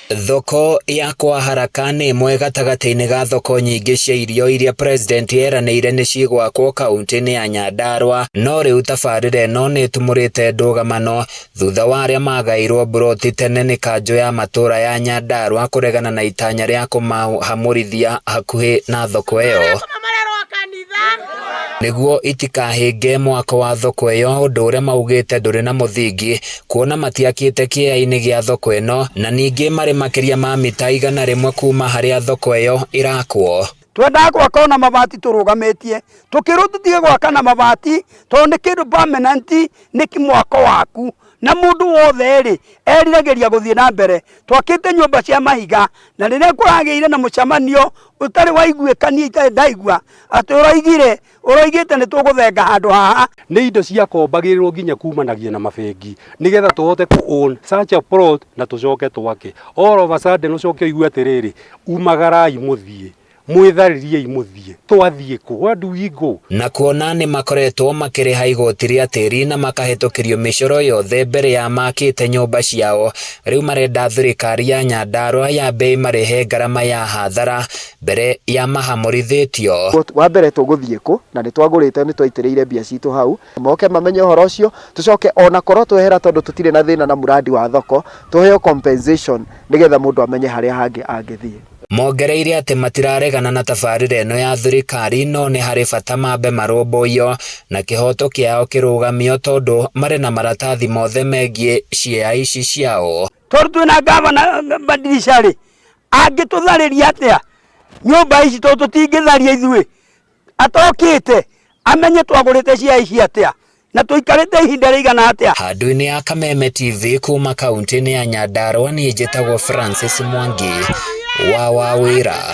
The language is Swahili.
Thoko ya kwa haraka nĩ ĩmwe gatagatĩ-inĩ ga thoko nyingĩ cia irio iria president eranĩire nĩ cigwakwo kaunti-inĩ ya Nyandarua, no rĩu tabarĩra ĩno nĩ ĩtumũrĩte ndũgamano thutha wa arĩa magaĩirwo buroti tene nĩ kanjũ ya matũra ya Nyandarua kũregana na itanya rĩa kũmahamũrithia hakuhĩ na thoko ĩyo nĩguo itikahinge mwako wa thoko ĩyo, ũndũ ũrĩa maugĩte ndũrĩ na mũthingi kuona matiakĩte kĩea-inĩ gĩa thoko ĩno na ningĩ marĩ makĩria ma mita 100 kuma harĩa thoko ĩyo ĩrakwo. Twendaga gwaka na mabati tũrũgamĩtie tũkĩrwo tũtige gwaka na mabati tondũ nĩ kĩndũ permanent, nĩ kĩmwako waku na mũndũ wothe rĩ eriragĩria gũthiĩ na mbere. Twakĩte nyũmba cia mahiga na rĩrĩa kũragĩire na mũcemanio ũtarĩ waiguĩkania itarĩ ndaigua atĩ ũroigĩte nĩ tũgũthenga handũ haha. Nĩ indo cia kombagĩrĩrwo nginya kumanagia na mabengi nĩgetha tũhote ku own such a plot na tũcoke twake. All of a sudden ũcoke ũigue atĩrĩrĩ umagarai mũthiĩ mwĩtharĩriei mũthiĩ twathiĩ kũ, where do we go? Na kuona nĩ makoretwo makĩrĩha igoti rĩa tĩri na makahĩtũkĩrio mĩcoro yothe mbere ya makĩte nyũmba ciao, rĩu marenda thirikari ya Nyandarua yambe marĩhe ngarama ya hathara mbere ya mahamũrithĩtio. Wa mbere tũgũthiĩ kũ na nĩ twagũrĩte nĩ twaitĩrĩire mbia citũ hau, moke mamenye ũhoro ũcio tũcoke ona korwo twehera tondũ tũtirĩ na thĩna na muradi wa thoko tũheo compensation nĩgetha mũndũ amenye harĩa hangĩ angĩthiĩ. Mongereire atĩ matiraregana na tabarĩra ĩno ya thirikari, no nĩ harĩ bata mambe marũmbũiyo na kĩhoto kĩao kĩrũgamio tondũ marĩ na maratathi mothe megiĩ ciea ici ciao. Tondũ twĩna gavana Badilisha rĩ angĩtũtharĩria atĩa nyũmba ici tondũ tũtingĩtharia ithuĩ, atokĩte amenye twagũrĩte ciea ici atĩa na tũikarĩte ihinda rĩigana atĩa. Handũ-inĩ ya Kameme TV kuma kaunti-inĩ ya Nyandarua, niĩ njĩtagwo Francis Mwangi wa Wawĩra.